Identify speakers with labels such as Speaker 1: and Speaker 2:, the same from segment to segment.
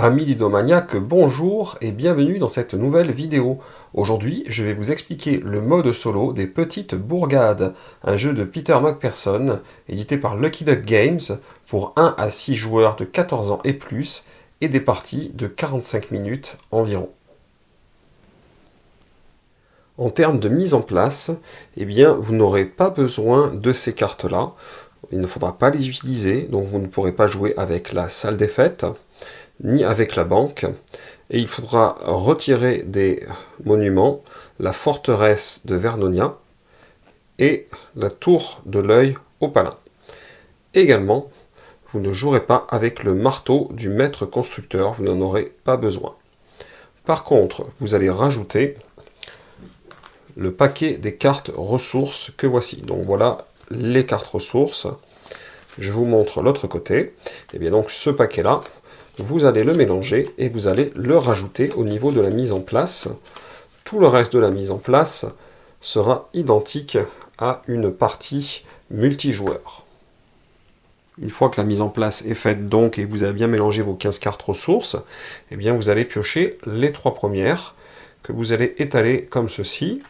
Speaker 1: Amis ludomaniaques, bonjour et bienvenue dans cette nouvelle vidéo. Aujourd'hui, je vais vous expliquer le mode solo des Petites Bourgades, un jeu de Peter McPherson, édité par Lucky Duck Games, pour 1 à 6 joueurs de 14 ans et plus, et des parties de 45 minutes environ. En termes de mise en place, eh bien, vous n'aurez pas besoin de ces cartes-là. Il ne faudra pas les utiliser, donc vous ne pourrez pas jouer avec la salle des fêtes, ni avec la banque, et il faudra retirer des monuments, la forteresse de Vernonia et la tour de l'œil au Palin. Également, vous ne jouerez pas avec le marteau du maître constructeur, vous n'en aurez pas besoin. Par contre, vous allez rajouter le paquet des cartes ressources que voici. Donc voilà les cartes ressources. Je vous montre l'autre côté. Et bien donc ce paquet-là, vous allez le mélanger et vous allez le rajouter au niveau de la mise en place. Tout le reste de la mise en place sera identique à une partie multijoueur. Une fois que la mise en place est faite donc et que vous avez bien mélangé vos 15 cartes ressources, eh bien vous allez piocher les 3 premières que vous allez étaler comme ceci.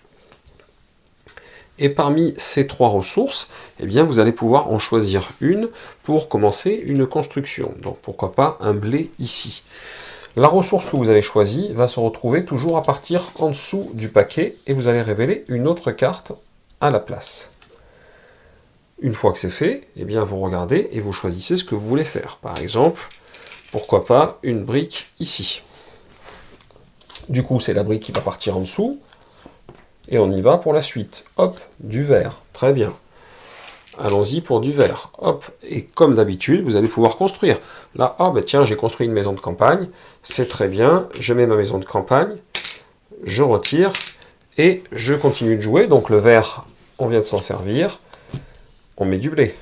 Speaker 1: Et parmi ces 3 ressources, eh bien, vous allez pouvoir en choisir une pour commencer une construction. Donc pourquoi pas un blé ici. La ressource que vous avez choisie va se retrouver toujours à partir en dessous du paquet et vous allez révéler une autre carte à la place. Une fois que c'est fait, eh bien, vous regardez et vous choisissez ce que vous voulez faire. Par exemple, pourquoi pas une brique ici. Du coup, c'est la brique qui va partir en dessous. Et on y va pour la suite. Hop, du vert. Très bien. Allons-y pour du vert. Hop. Et comme d'habitude, vous allez pouvoir construire. Là, ah ben tiens, j'ai construit une maison de campagne. C'est très bien. Je mets ma maison de campagne. Je retire. Et je continue de jouer. Donc le vert, on vient de s'en servir. On met du blé.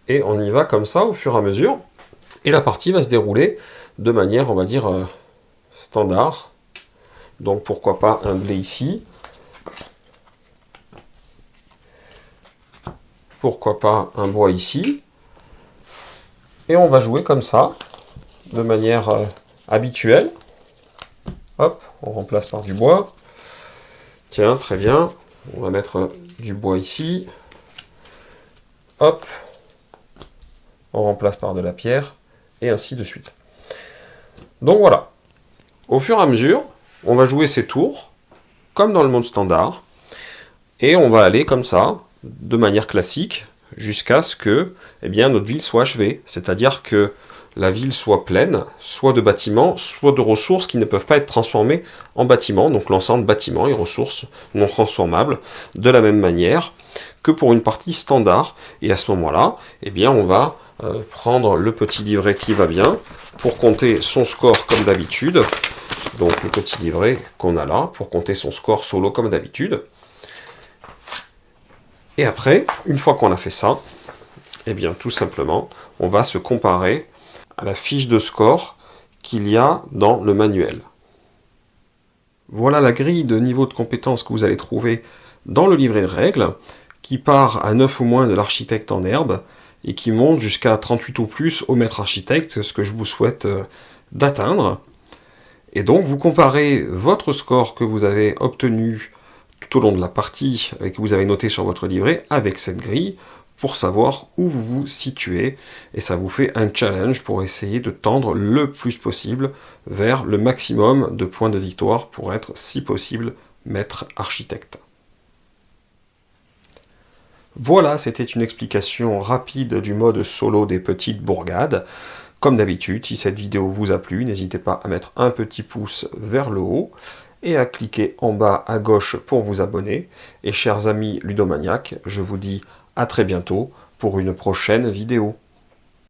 Speaker 1: Et on y va comme ça au fur et à mesure. Et la partie va se dérouler de manière, on va dire, standard. Donc pourquoi pas un blé ici. Pourquoi pas un bois ici. Et on va jouer comme ça, de manière habituelle. Hop, on remplace par du bois. Tiens, très bien. On va mettre du bois ici. Hop. On remplace par de la pierre. Et ainsi de suite. Donc voilà. Au fur et à mesure, on va jouer ces tours, comme dans le mode standard, et on va aller comme ça, de manière classique, jusqu'à ce que eh bien, notre ville soit achevée. C'est-à-dire que la ville soit pleine, soit de bâtiments, soit de ressources qui ne peuvent pas être transformées en bâtiments, donc l'ensemble bâtiments et ressources non transformables, de la même manière que pour une partie standard. Et à ce moment-là, eh bien, on va prendre le petit livret qui va bien, pour compter son score comme d'habitude. Donc le petit livret qu'on a là, pour compter son score solo comme d'habitude. Et après, une fois qu'on a fait ça, eh bien tout simplement, on va se comparer à la fiche de score qu'il y a dans le manuel. Voilà la grille de niveau de compétence que vous allez trouver dans le livret de règles, qui part à 9 ou moins de l'architecte en herbe, et qui monte jusqu'à 38 ou plus au maître architecte, ce que je vous souhaite d'atteindre. Et donc, vous comparez votre score que vous avez obtenu tout au long de la partie et que vous avez noté sur votre livret avec cette grille pour savoir où vous vous situez. Et ça vous fait un challenge pour essayer de tendre le plus possible vers le maximum de points de victoire pour être, si possible, maître architecte. Voilà, c'était une explication rapide du mode solo des Petites Bourgades. Comme d'habitude, si cette vidéo vous a plu, n'hésitez pas à mettre un petit pouce vers le haut et à cliquer en bas à gauche pour vous abonner. Et chers amis ludomaniaques, je vous dis à très bientôt pour une prochaine vidéo.